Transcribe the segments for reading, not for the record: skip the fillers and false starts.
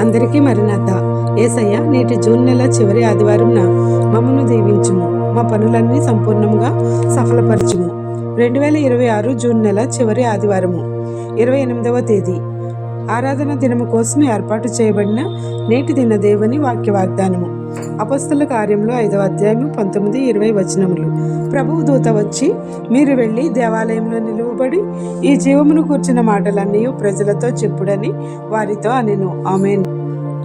అందరికీ మరణాత. యేసయ్య, నేటి జూన్ నెల చివరి ఆదివారంన మమ్మను దీవించుము, మా పనులన్నీ సంపూర్ణంగా సఫలపరచుము. 2026 జూన్ నెల చివరి ఆదివారము 28వ తేదీ ఆరాధన దినము కోసం ఏర్పాటు చేయబడిన నేటి దిన దేవుని వాక్య వాగ్దానము. అపొస్తలుల కార్యంలో 5వ అధ్యాయము 19-20 వచనములు. ప్రభువు దూత వచ్చి, మీరు వెళ్ళి దేవాలయంలో నిలువబడి ఈ జీవమును కూర్చున్న మాటలన్నీ ప్రజలతో చెప్పుడని వారితో అనెను. ఆమేన్.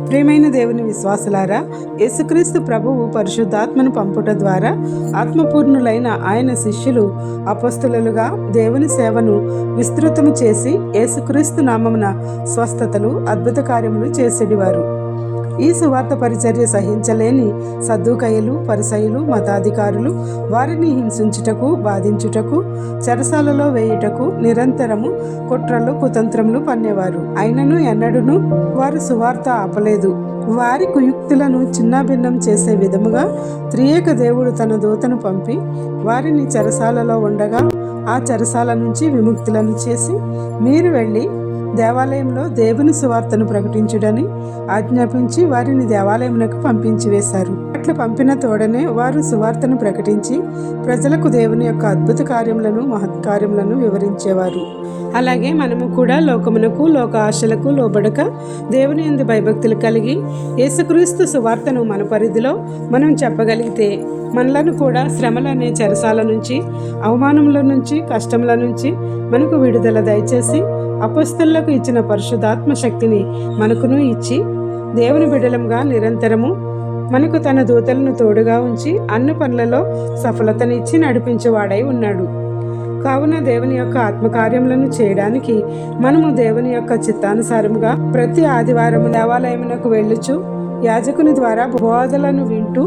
ప్రియమైన దేవుని విశ్వాసులారా, యేసుక్రీస్తు ప్రభువు పరిశుద్ధాత్మను పంపుట ద్వారా ఆత్మపూర్ణులైన ఆయన శిష్యులు అపొస్తలులుగా దేవుని సేవను విస్తృతము చేసి యేసుక్రీస్తు నామమున స్వస్థతలు, అద్భుత కార్యములు చేసేటివారు. ఈ సువార్త పరిచర్య సహించలేని సద్దూకయ్యులు, పరిసయ్యులు, మతాధికారులు వారిని హింసించుటకు, బాధించుటకు, చెరసాలలో వేయుటకు నిరంతరము కుట్రలు, కుతంత్రములు పన్నేవారు. అయినను ఎన్నడూను వారు సువార్త ఆపలేదు. వారి కుయుక్తులను చిన్నాభిన్నం చేసే విధముగా త్రియేక దేవుడు తన దూతను పంపి వారిని చెరసాలలో ఉండగా ఆ చెరసాల నుంచి విముక్తులను చేసి, మీరు వెళ్ళి దేవాలయంలో దేవుని సువార్తను ప్రకటించుడని ఆజ్ఞాపించి వారిని దేవాలయమునకు పంపించి వేశారు. అట్లా పంపిన తోడనే వారు సువార్తను ప్రకటించి ప్రజలకు దేవుని యొక్క అద్భుత కార్యములను, మహత్కార్యములను వివరించేవారు. అలాగే మనము కూడా లోకమునకు, లోక ఆశలకు లోబడక దేవుని యందు భయభక్తులు కలిగి యేసుక్రీస్తు సువార్తను మన పరిధిలో మనం చెప్పగలిగితే మనలను కూడా శ్రమలు అనే చెరసాల నుంచి, అవమానముల నుంచి, కష్టముల నుంచి మనకు విడుదల దయచేసి అపొస్తలులకు ఇచ్చిన పరిశుద్ధాత్మ శక్తిని మనకును ఇచ్చి దేవుని బిడ్డలంగా నిరంతరము మనకు తన దూతలను తోడుగా ఉంచి అన్ని పనులలో సఫలతనిచ్చి నడిపించేవాడై ఉన్నాడు. కావున దేవుని యొక్క ఆత్మకార్యములను చేయడానికి మనము దేవుని యొక్క చిత్తానుసారముగా ప్రతి ఆదివారము దేవాలయమునకు వెళ్ళుచు యాజకుని ద్వారా బోధలను వింటూ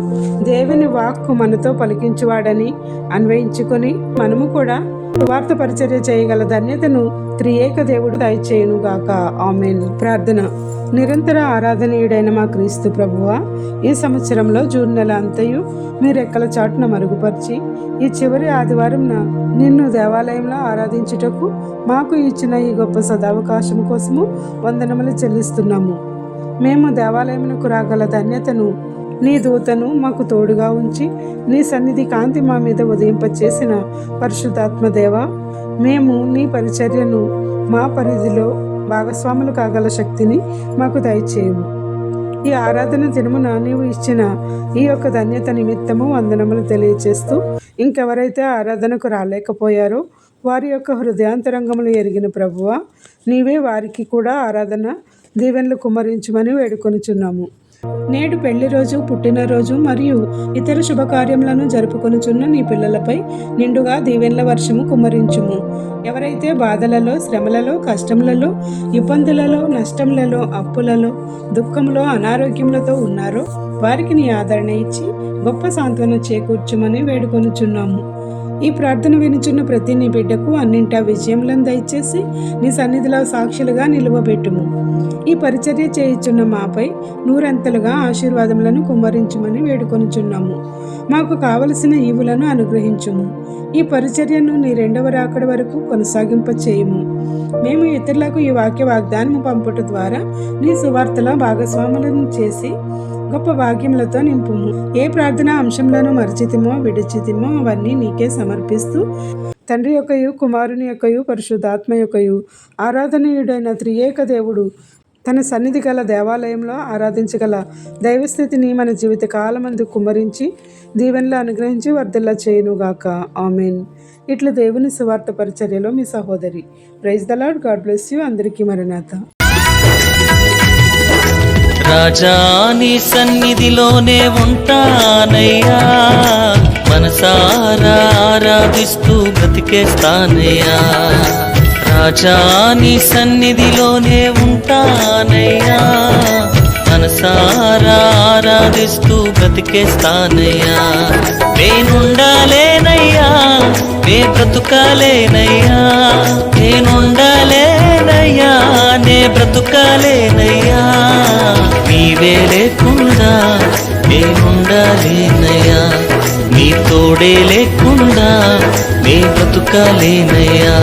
దేవుని వాక్కు మనతో పలికించువాడని అన్వయించుకొని మనము కూడా సువార్త పరిచర్య చేయగల ధన్యతను త్రియేక దేవుడు దయచేయునుగాక. ఆమేన్. ప్రార్థన. నిరంతర ఆరాధనీయుడైన మా క్రీస్తు ప్రభువా, ఈ సంవత్సరంలో జూన్ నెల అంతయు మీ రెక్కల చాటున మరుగుపరిచి ఈ చివరి ఆదివారంన నిన్ను దేవాలయంలో ఆరాధించుటకు మాకు ఇచ్చిన ఈ గొప్ప సదావకాశం కోసము వందనములు చెల్లిస్తున్నాము. మేము దేవాలయమునకు రాగల ధన్యతను నీ దూతను మాకు తోడుగా ఉంచి నీ సన్నిధి కాంతి మా మీద ఉదయింపచేసిన పరిశుద్ధాత్మ దేవా, మేము నీ పరిచర్యను మా పరిధిలో భాగస్వాములు కాగల శక్తిని మాకు దయచేయము. ఈ ఆరాధన దినమున నీవు ఇచ్చిన ఈ యొక్క ధన్యత నిమిత్తము వందనములు తెలియచేస్తూ ఇంకెవరైతే ఆరాధనకు రాలేకపోయారో వారి యొక్క హృదయాంతరంగములు ఎరిగిన ప్రభువా, నీవే వారికి కూడా ఆరాధన దీవెనలు కుమ్మరించమని వేడుకొనుచున్నాము. నేడు పెళ్లి రోజు, పుట్టినరోజు మరియు ఇతర శుభకార్యములను జరుపుకొనుచున్న నీ పిల్లలపై నిండుగా దీవెనల వర్షము కుమ్మరించుము. ఎవరైతే బాధలలో, శ్రమలలో, కష్టములలో, ఇబ్బందులలో, నష్టములలో, అప్పులలో, దుఃఖంలో, అనారోగ్యములతో ఉన్నారో వారికి నీ ఆదరణ ఇచ్చి గొప్ప సాంత్వన చేకూర్చుమని వేడుకొనుచున్నాము. ఈ ప్రార్థన వినుచున్న ప్రతి నీ బిడ్డకు అన్నింటా విజయములను దయచేసి నీ సన్నిధిలో సాక్షులుగా నిలువబెట్టుము. ఈ పరిచర్య చేయుచున్న మాపై నూరంతలుగా ఆశీర్వాదములను కుమ్మరించుమని వేడుకొనుచున్నాము. మాకు కావలసిన ఈవులను అనుగ్రహించుము. ఈ పరిచర్యను నీ 2వ రాకడ వరకు కొనసాగింప చేయుము. మేము ఇతరులకు ఈ వాక్య వాగ్దానము పంపుట ద్వారా నీ సువార్తలో భాగస్వాములను చేసి గొప్ప భాగ్యములతో నింపుము. ఏ ప్రార్థనా అంశంలోనూ మరచితిమో, విడిచితిమో అవన్నీ నీకే సమర్పిస్తూ తండ్రి యొక్కయు, కుమారుని యొక్కయు, పరిశుద్ధాత్మ యొక్కయు ఆరాధనీయుడైన త్రియేక దేవుడు తన సన్నిధి గల దేవాలయంలో ఆరాధించగల దైవస్థితిని మన జీవిత కాలమందు కుమ్మరించి దీవెనలు అనుగ్రహించి వర్ధిల్ల చేయునుగాక. ఆమేన్. ఇట్లా దేవుని సువార్త పరిచర్యలో మీ సహోదరి. Praise the lord. God bless you. అందరికీ మరణాత. రాజా నీ సన్నిధిలోనే ఉంటానయ్యా, మనసారా ఆరాధిస్తూ బ్రతికేస్తానయ్యా. రాజా నీ సన్నిధిలోనే ఉంటానయ్యా, మనసారా ఆరాధిస్తూ బ్రతికేస్తానయ్యా. నేనుండాలేనయ్యా, నే బ్రతుకాలేనయ్యా, నేనుండాలేనయ్యా, నే బ్రతుకాలేనయ్యా. నీవే లేకుండా నేనుండాలేనయ్యా, నీ తోడే లేకుండా నే బ్రతుకాలేనయ్యా.